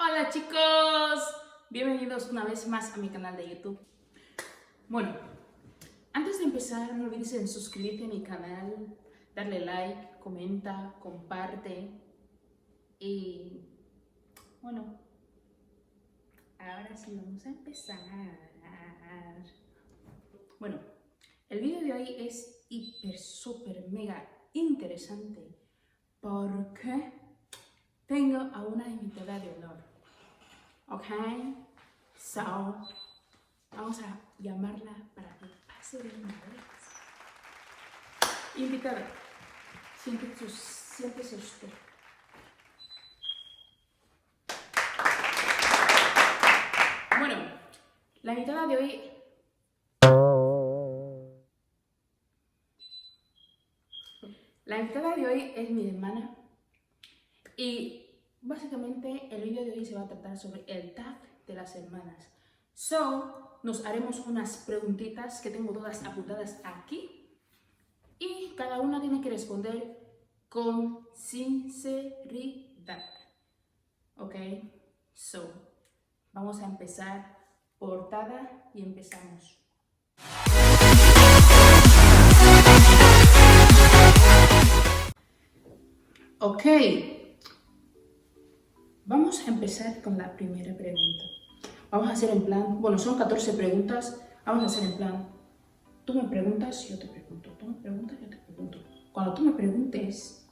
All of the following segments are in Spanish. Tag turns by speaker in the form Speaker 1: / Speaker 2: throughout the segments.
Speaker 1: Hola chicos, bienvenidos una vez más a mi canal de YouTube. Bueno, antes de empezar no olvides en suscribirte a mi canal, darle like, comenta, comparte y bueno, ahora sí vamos a empezar. Bueno, el vídeo de hoy es hiper, súper, mega interesante porque tengo a una invitada de honor. Ok, so vamos a llamarla para que pase de una vez. Invitada, siéntese usted. Bueno, la invitada de hoy es mi hermana y básicamente el vídeo de hoy se va a tratar sobre el tag de las hermanas. So, nos haremos unas preguntitas que tengo todas apuntadas aquí y cada una tiene que responder con sinceridad. Ok, so, vamos a empezar portada y empezamos. Ok, vamos a empezar con la primera pregunta. Vamos a hacer en plan, bueno, son 14 preguntas, vamos a hacer en plan, tú me preguntas, yo te pregunto, tú me preguntas, yo te pregunto. Cuando tú me preguntes,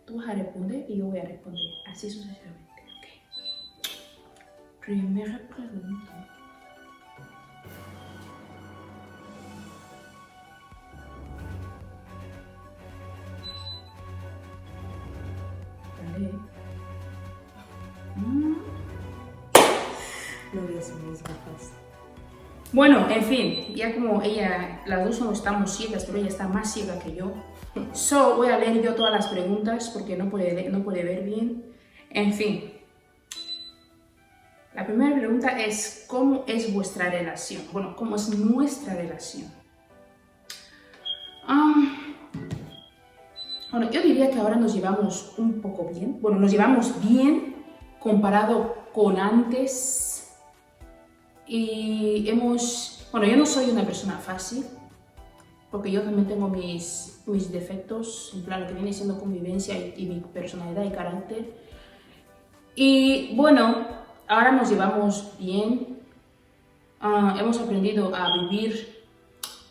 Speaker 1: tú vas a responder y yo voy a responder, así sucesivamente, ok. Primera pregunta. Vale.
Speaker 2: No veas mis gafas.
Speaker 1: Bueno, en fin, ya como ella, las dos no estamos ciegas, pero ella está más ciega que yo. So, voy a leer yo todas las preguntas porque no puede ver bien. En fin. La primera pregunta es, ¿cómo es vuestra relación? Bueno, ¿cómo es nuestra relación? Bueno, yo diría que ahora nos llevamos un poco bien. Bueno, nos llevamos bien comparado con antes. Y bueno, yo no soy una persona fácil, porque yo también tengo mis defectos, en plan lo que viene siendo convivencia y mi personalidad y carácter. Y bueno, ahora nos llevamos bien, hemos aprendido a vivir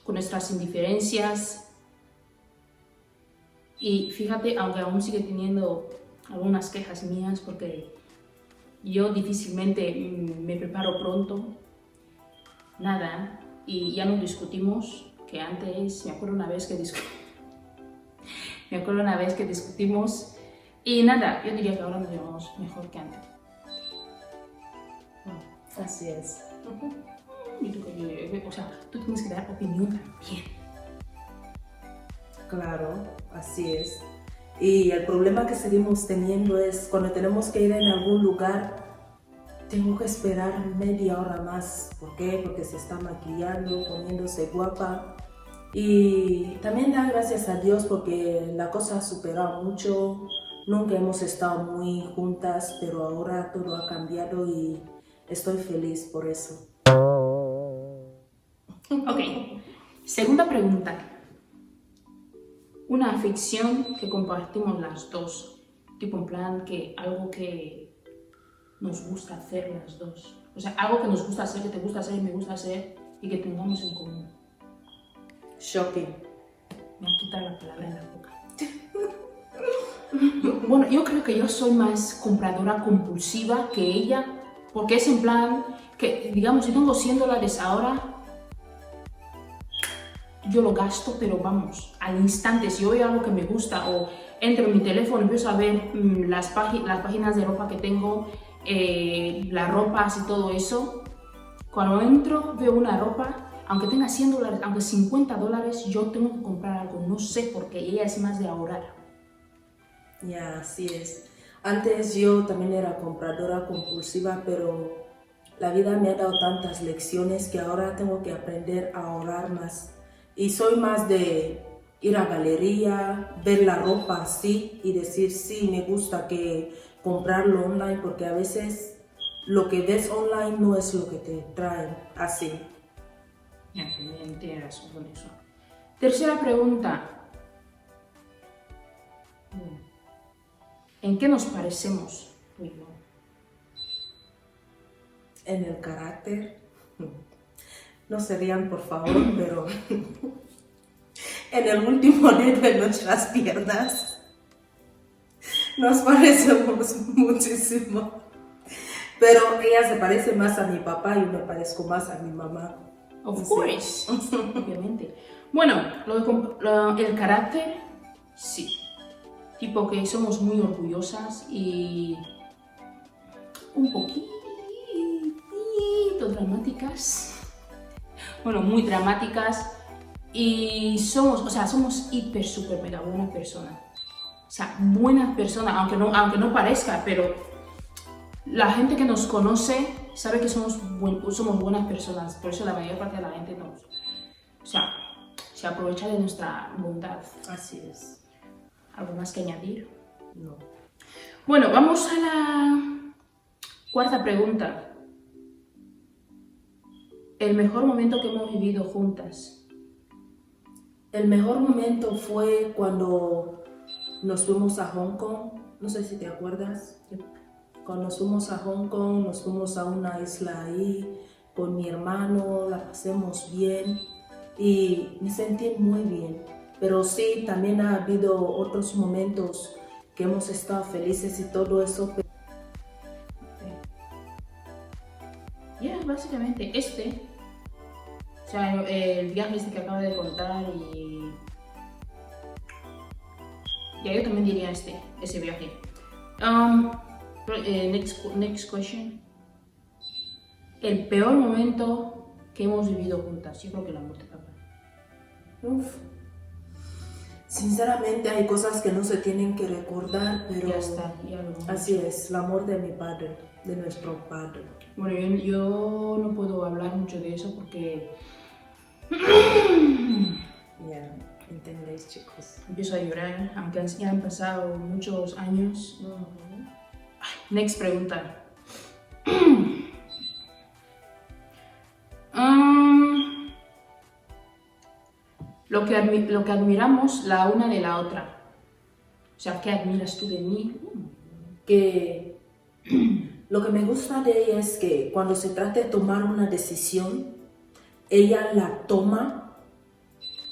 Speaker 1: con nuestras indiferencias y fíjate, aunque aún sigue teniendo algunas quejas mías porque yo difícilmente me preparo pronto, nada, y ya no discutimos, que antes me acuerdo una vez que discutimos y nada, yo diría que ahora nos llevamos mejor que antes.
Speaker 2: Bueno, así es.
Speaker 1: Y tú, o sea, tú tienes que dar opinión también.
Speaker 2: Claro, así es. Y el problema que seguimos teniendo es cuando tenemos que ir en algún lugar, tengo que esperar media hora más. ¿Por qué? Porque se está maquillando, poniéndose guapa. Y también da gracias a Dios porque la cosa ha superado mucho. Nunca hemos estado muy juntas, pero ahora todo ha cambiado y estoy feliz por eso.
Speaker 1: Ok, segunda pregunta. Una afición que compartimos las dos, tipo en plan que algo que nos gusta hacer las dos. O sea, algo que nos gusta hacer, que te gusta hacer y me gusta hacer y que tengamos en común.
Speaker 2: Shopping.
Speaker 1: Me ha quitado la palabra en la boca. Yo creo que yo soy más compradora compulsiva que ella, porque es en plan que, digamos, si tengo $100 ahora, yo lo gasto, pero vamos, al instante. Si yo veo algo que me gusta o entro en mi teléfono y empiezo a ver las páginas de ropa que tengo, las ropas y todo eso, cuando entro veo una ropa, aunque tenga $100, aunque $50, yo tengo que comprar algo, no sé por qué, ella es más de ahorrar.
Speaker 2: Ya, así es. Antes yo también era compradora compulsiva, pero la vida me ha dado tantas lecciones que ahora tengo que aprender a ahorrar más. Y soy más de ir a galería, ver la ropa así y decir sí, me gusta, que comprarlo online, porque a veces lo que ves online no es lo que te traen así.
Speaker 1: Ya, también tienes razón con eso. Tercera pregunta. ¿En qué nos parecemos tú y yo?
Speaker 2: En el carácter, no se rían por favor, pero en el último dedo de nuestras piernas nos parecemos muchísimo. Pero ella se parece más a mi papá y yo me parezco más a mi mamá.
Speaker 1: Of course, obviamente. Bueno, el carácter, sí. Tipo que somos muy orgullosas y un poquito dramáticas. Bueno, muy dramáticas. Y somos hiper, super, mega buena persona. O sea, buena persona, aunque no parezca, pero la gente que nos conoce sabe que somos buenas personas. Por eso la mayor parte de la gente se aprovecha de nuestra bondad.
Speaker 2: Así es.
Speaker 1: ¿Algo más que añadir?
Speaker 2: No.
Speaker 1: Bueno, vamos a la cuarta pregunta. El mejor momento que hemos vivido juntas.
Speaker 2: El mejor momento fue cuando nos fuimos a Hong Kong. No sé si te acuerdas. Cuando nos fuimos a Hong Kong, nos fuimos a una isla ahí con mi hermano, la pasamos bien y me sentí muy bien. Pero sí, también ha habido otros momentos que hemos estado felices y todo eso.
Speaker 1: Ya, básicamente o sea, el viaje que acabo de contar y ya yo también diría ese viaje. Next question. El peor momento que hemos vivido juntas. Yo creo que la muerte de papá.
Speaker 2: Uf. Sinceramente hay cosas que no se tienen que recordar, pero
Speaker 1: Ya está, ya lo
Speaker 2: así es, la muerte de mi padre, de nuestro padre.
Speaker 1: Bueno, yo no puedo hablar mucho de eso porque
Speaker 2: Ya, entendéis, chicos.
Speaker 1: empiezo a llorar, aunque ya han pasado muchos años. Next pregunta. Lo que admiramos la una de la otra. O sea, ¿qué admiras tú de mí?
Speaker 2: Que lo que me gusta de ella es que cuando se trata de tomar una decisión, ella la toma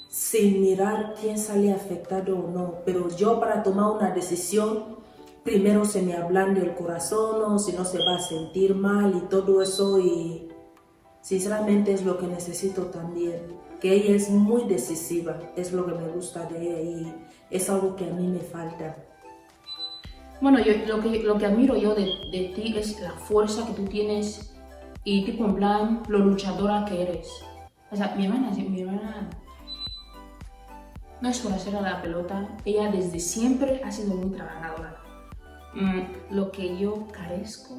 Speaker 2: sin mirar quién sale afectado o no. Pero yo para tomar una decisión, primero se me ablande el corazón o si no se va a sentir mal y todo eso, y sinceramente es lo que necesito también. Que ella es muy decisiva, es lo que me gusta de ella y es algo que a mí me falta.
Speaker 1: Bueno, lo que admiro yo de ti es la fuerza que tú tienes y tipo en plan lo luchadora que eres. O sea, mi hermana no es por hacer a la pelota, ella desde siempre ha sido muy trabajadora. Lo que yo carezco,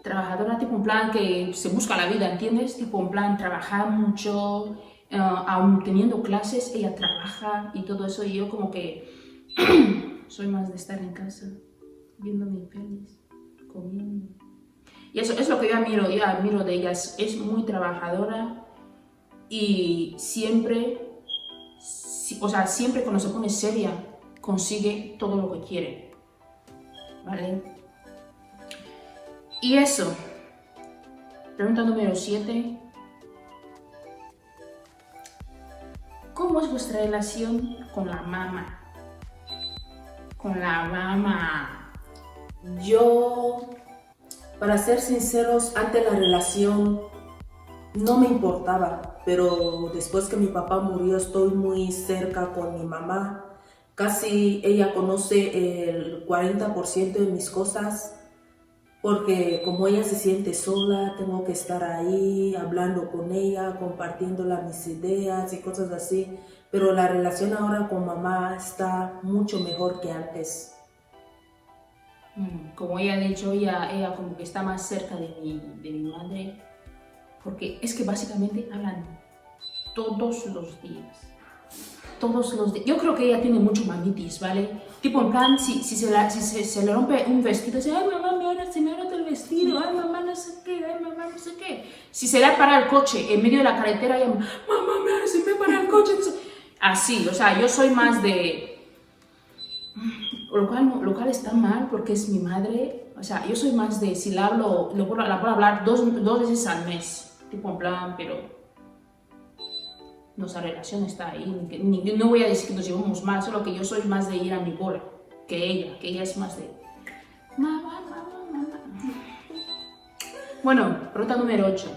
Speaker 1: trabajadora tipo en plan que se busca la vida, ¿entiendes? Tipo en plan trabajar mucho, aún teniendo clases, ella trabaja y todo eso, y yo como que soy más de estar en casa, viendo mis pelis, comiendo. Y eso es lo que yo admiro de ella, es muy trabajadora y siempre cuando se pone seria, consigue todo lo que quiere, ¿vale? Y eso, pregunta número 7. ¿Cómo es vuestra relación con la mamá? Con la mamá.
Speaker 2: Yo, para ser sinceros, antes la relación no me importaba, pero después que mi papá murió estoy muy cerca con mi mamá. Casi ella conoce el 40% de mis cosas, porque como ella se siente sola, tengo que estar ahí hablando con ella, compartiéndola mis ideas y cosas así. Pero la relación ahora con mamá está mucho mejor que antes.
Speaker 1: Como ella ha dicho, ella como que está más cerca de mi madre, porque es que básicamente hablan todos los días. todos los días. Yo creo que ella tiene mucho mamitis, ¿vale? Tipo, en plan, si se le rompe un vestido, dice, ay, mamá, se me ha roto el vestido, ay, mamá, no sé qué, ay, mamá, no sé qué. Si se le para el coche en medio de la carretera, ella, mamá, se me para el coche. Así, o sea, yo soy más de... Lo cual está mal porque es mi madre. O sea, yo soy más de, si la hablo, la puedo hablar dos veces al mes. Tipo, en plan, pero... nuestra relación está ahí. No voy a decir que nos llevamos mal, solo que yo soy más de ir a mi bola que ella es más de... Mamá, mamá, mamá. Bueno, pregunta número 8.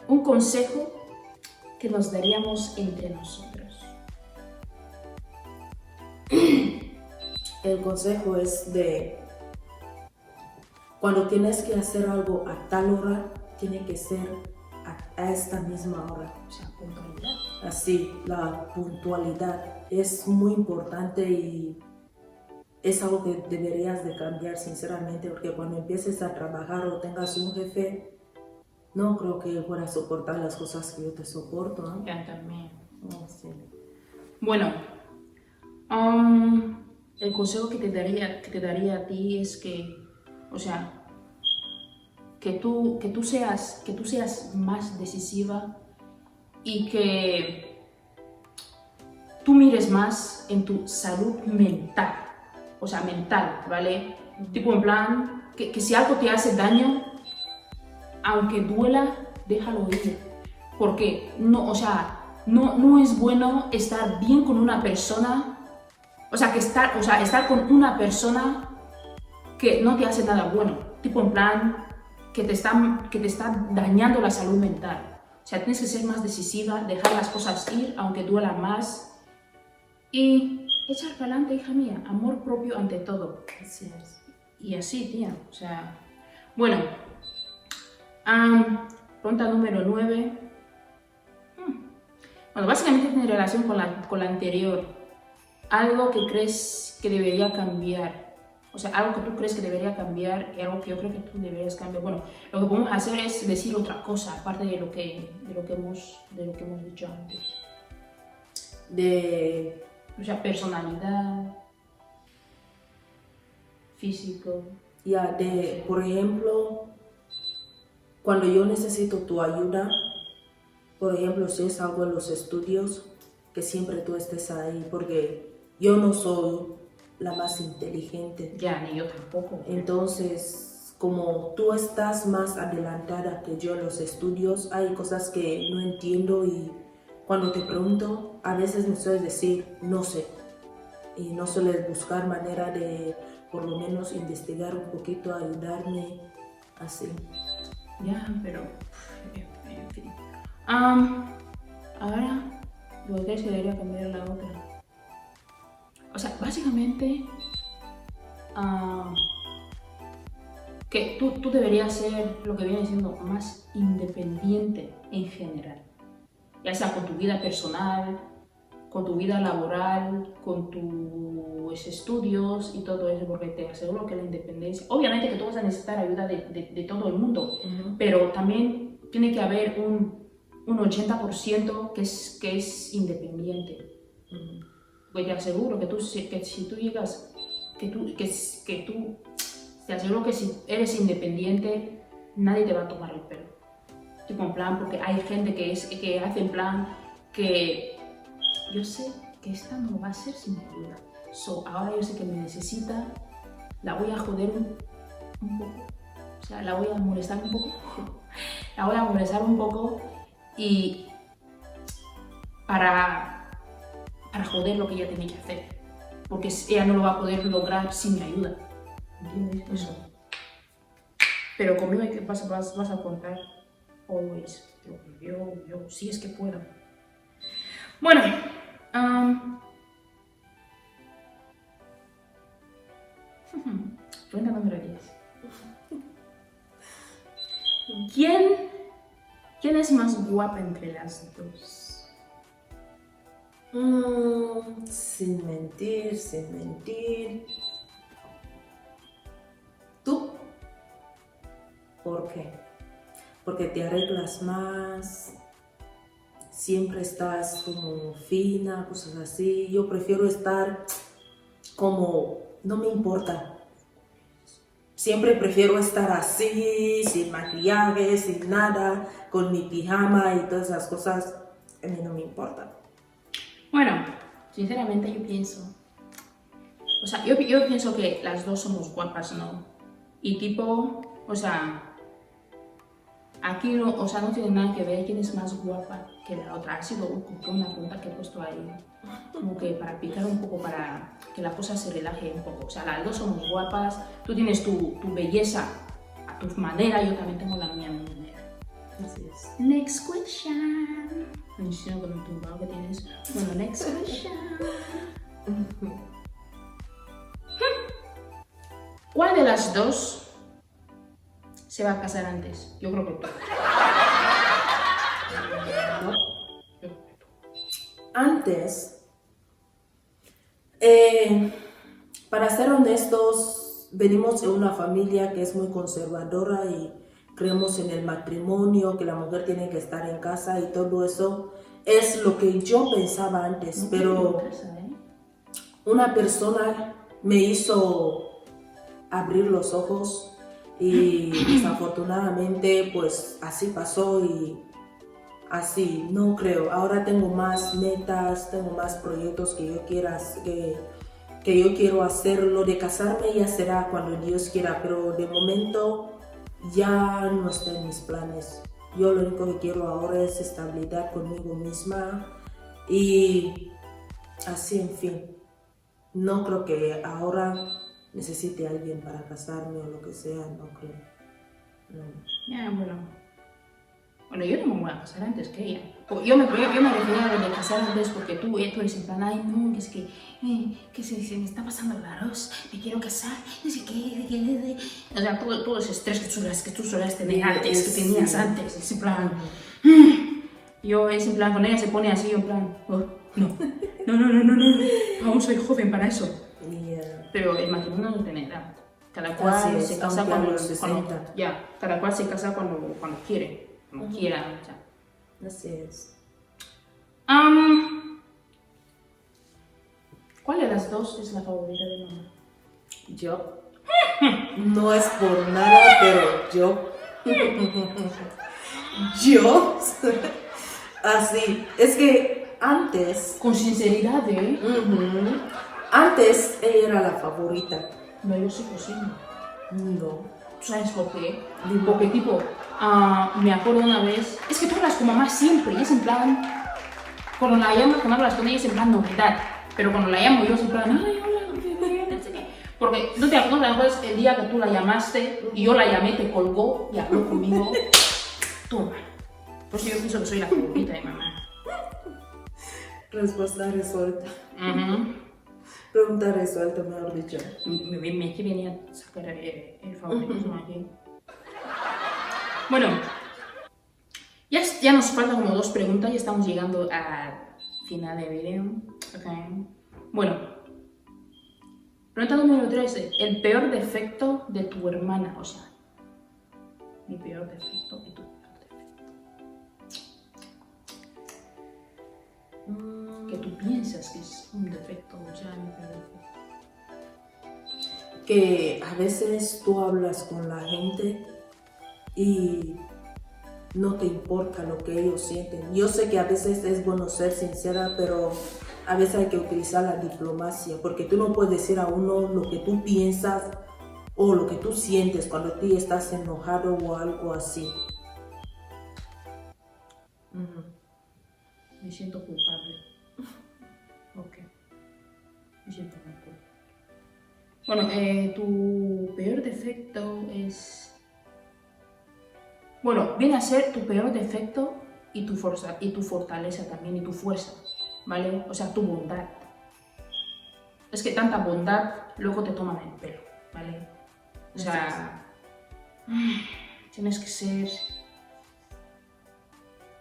Speaker 1: Un consejo que nos daríamos entre nosotros.
Speaker 2: El consejo es de cuando tienes que hacer algo a tal hora, tiene que ser a esta misma hora.
Speaker 1: O sea, puntualidad.
Speaker 2: Así, la puntualidad es muy importante y es algo que deberías de cambiar sinceramente, porque cuando empieces a trabajar o tengas un jefe, no creo que puedas soportar las cosas que yo te soporto, ¿no?
Speaker 1: Ya también.
Speaker 2: Oh, sí.
Speaker 1: Bueno, el consejo que te daría a ti es que, o sea, que tú seas más decisiva y que tú mires más en tu salud mental, o sea, mental, ¿vale? Tipo en plan, que si algo te hace daño, aunque duela, déjalo ir, porque no, o sea, no es bueno estar bien con una persona, estar con una persona que no te hace nada bueno, tipo en plan, que te está dañando la salud mental. O sea, tienes que ser más decisiva, dejar las cosas ir, aunque duela más, y echar para adelante, hija mía, amor propio ante todo.
Speaker 2: Así es.
Speaker 1: Y así, tía, o sea, bueno, pregunta número 9. Bueno, básicamente tiene relación con la anterior. Algo que crees que debería cambiar. O sea, algo que tú crees que debería cambiar y algo que yo creo que tú deberías cambiar. Bueno, lo que podemos hacer es decir otra cosa, aparte de lo que hemos dicho antes. O sea, personalidad, físico.
Speaker 2: Ya, por ejemplo, cuando yo necesito tu ayuda, por ejemplo, si es algo en los estudios, que siempre tú estés ahí, porque yo no soy la más inteligente.
Speaker 1: Ya, ni yo tampoco.
Speaker 2: Entonces, como tú estás más adelantada que yo en los estudios, hay cosas que no entiendo y cuando te pregunto, a veces me sueles decir, no sé. Y no sueles buscar manera de, por lo menos, investigar un poquito, ayudarme, así.
Speaker 1: Ya, pero... en fin. Ahora, lo que crees que debería cambiar la otra. O sea, básicamente, que tú deberías ser lo que viene siendo más independiente en general. Ya sea con tu vida personal, con tu vida laboral, con tus estudios y todo eso, porque te aseguro que la independencia... Obviamente que tú vas a necesitar ayuda de todo el mundo, pero también tiene que haber un 80% que es independiente. Pues te aseguro que si tú llegas, te aseguro que si eres independiente, nadie te va a tomar el pelo. Tipo en plan, porque hay gente que hace en plan que yo sé que esta no va a ser sin ayuda. Ahora yo sé que me necesita, la voy a joder un poco, o sea, la voy a molestar un poco, la voy a molestar un poco y para joder lo que ella tiene que hacer, porque ella no lo va a poder lograr sin mi ayuda, ¿entiendes? Eso. Pero conmigo vas a contar always, yo sí es que puedo. Bueno, pregunta número 10. ¿Quién es más guapa entre las dos?
Speaker 2: Sin mentir. ¿Tú? ¿Por qué? Porque te arreglas más, siempre estás como fina, cosas así. Yo prefiero estar como, no me importa. Siempre prefiero estar así, sin maquillaje, sin nada, con mi pijama y todas esas cosas. A mí no me importa.
Speaker 1: Bueno, sinceramente yo pienso, o sea, yo pienso que las dos somos guapas, ¿no? Y tipo, o sea, aquí no, o sea, no tiene nada que ver quién es más guapa que la otra. Ha sido como una pregunta que he puesto ahí, como que para picar un poco, para que la cosa se relaje un poco. O sea, las dos somos guapas, tú tienes tu belleza a tu manera, yo también tengo la mía a mi manera.
Speaker 2: Así es.
Speaker 1: Next question. Me imagino con el tumbado que tienes. Bueno, next question. ¿Cuál de las dos se va a casar antes? Yo creo que tú. ¿No? Yo creo que tú.
Speaker 2: Antes, para ser honestos, venimos de una familia que es muy conservadora y creemos en el matrimonio, que la mujer tiene que estar en casa y todo eso. Es lo que yo pensaba antes, pero una persona me hizo abrir los ojos y desafortunadamente pues así pasó y así no creo. Ahora tengo más metas, tengo más proyectos que yo quiera, que yo quiero hacerlo. De casarme ya será cuando Dios quiera, pero de momento ya no está en mis planes. Yo lo único que quiero ahora es estabilidad conmigo misma y así, en fin. No creo que ahora necesite a alguien para casarme o lo que sea, no creo. No.
Speaker 1: Ya, bueno, yo no me voy a casar antes que ella. Yo me refería a lo de casar antes porque tú eres en plan, ay no, que es que se me está pasando el arroz, me quiero casar, no sé qué. O sea, todo ese estrés que tú sueles tener antes, que tenías antes, es en plan. Yo es en plan, con ella se pone así, en plan, oh, no, aún soy joven para eso.
Speaker 2: Yeah.
Speaker 1: Pero el matrimonio no tiene edad. Cada cual se casa cuando ya, cada cual se casa cuando quiere. Como quiera, o sea.
Speaker 2: Así es.
Speaker 1: ¿Cuál de las dos es la favorita de mamá?
Speaker 2: Yo. No es por nada, pero yo. Yo. Así. Es que antes.
Speaker 1: Con sinceridad, ¿eh?
Speaker 2: Antes ella era la favorita.
Speaker 1: No, yo sí que sí.
Speaker 2: No.
Speaker 1: ¿Sabes por qué? Porque tipo, me acuerdo una vez, es que tú hablas con mamá siempre y es en plan, cuando hablas con ella es en plan novedad, pero cuando la llamo yo es en plan, ay, hola, no sé qué. Porque no te acuerdas el día que tú la llamaste y yo la llamé, te colgó y habló conmigo. Toma. Por eso yo pienso que soy la favorita de mamá.
Speaker 2: Respuesta resuelta. Pregunta resuelta, mejor dicho.
Speaker 1: Me venía a sacar el favoritismo aquí. Bueno, ya nos faltan como 2 preguntas y estamos llegando al final del video. Okay. Bueno, pregunta número 13. El peor defecto de tu hermana, o sea, mi peor defecto y tu peor defecto. Que tú piensas que es un defecto, o sea, mi peor defecto.
Speaker 2: Que a veces tú hablas con la gente y no te importa lo que ellos sienten. Yo sé que a veces es bueno ser sincera, pero a veces hay que utilizar la diplomacia, porque tú no puedes decir a uno lo que tú piensas o lo que tú sientes cuando tú estás enojado o algo así.
Speaker 1: Me siento culpable. Ok. Me siento muy culpable. Bueno, tu peor defecto es... Bueno, viene a ser tu peor defecto y tu fortaleza también, y tu fuerza, ¿vale? O sea, tu bondad. Es que tanta bondad luego te toman el pelo, ¿vale? O sea, tienes que ser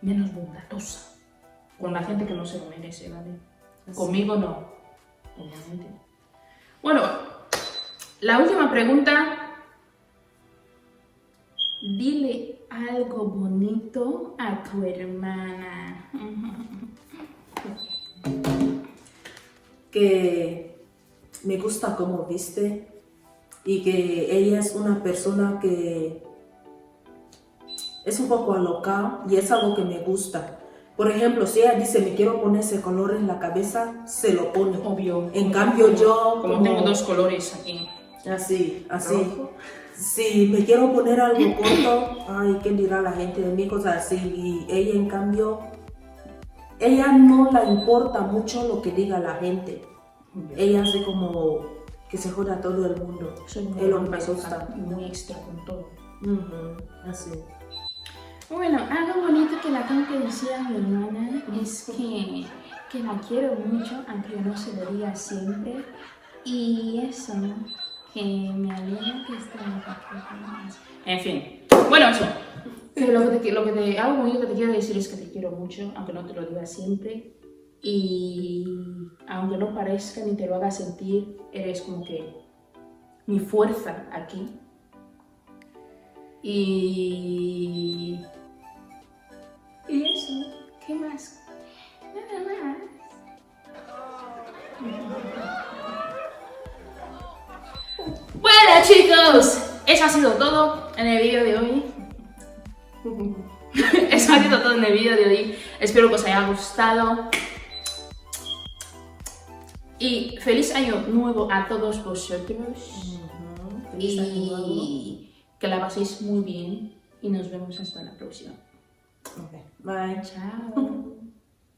Speaker 1: menos bondadosa con la gente que no se lo merece, ¿vale? Así. Conmigo no, obviamente. Bueno, la última pregunta. Dile algo algo bonito a tu hermana.
Speaker 2: Que me gusta cómo viste y que ella es una persona que es un poco alocada y es algo que me gusta. Por ejemplo, si ella dice me quiero poner ese color en la cabeza, se lo pone.
Speaker 1: Obvio.
Speaker 2: En cambio yo
Speaker 1: Como tengo dos colores aquí.
Speaker 2: Así.
Speaker 1: Rojo.
Speaker 2: Si me quiero poner algo corto, ay, ¿qué dirá la gente de mí? Cosas así. Y ella, en cambio, ella no le importa mucho lo que diga la gente. Ella hace como que se joda a todo el mundo.
Speaker 1: Soy
Speaker 2: Es lo que
Speaker 1: muy
Speaker 2: me gusta.
Speaker 1: básica y muy extra con todo.
Speaker 2: Así.
Speaker 1: Bueno, algo bonito que la tengo que decir a mi hermana es que la quiero mucho, aunque yo no se lo diga siempre. Y eso, que me alegra que esté aquí. En fin, bueno, eso. Que algo bonito que te quiero decir es que te quiero mucho, aunque no te lo diga siempre. Y aunque no parezca ni te lo haga sentir, eres como que mi fuerza aquí. Y eso, ¿qué más? Nada más. Bueno chicos, eso ha sido todo en el vídeo de hoy. Eso ha sido todo en el vídeo de hoy. Espero que os haya gustado. Y feliz año nuevo a todos vosotros.
Speaker 2: Feliz año nuevo.
Speaker 1: Y que la paséis muy bien. Y nos vemos hasta la próxima.
Speaker 2: Okay. Bye.
Speaker 1: Chao.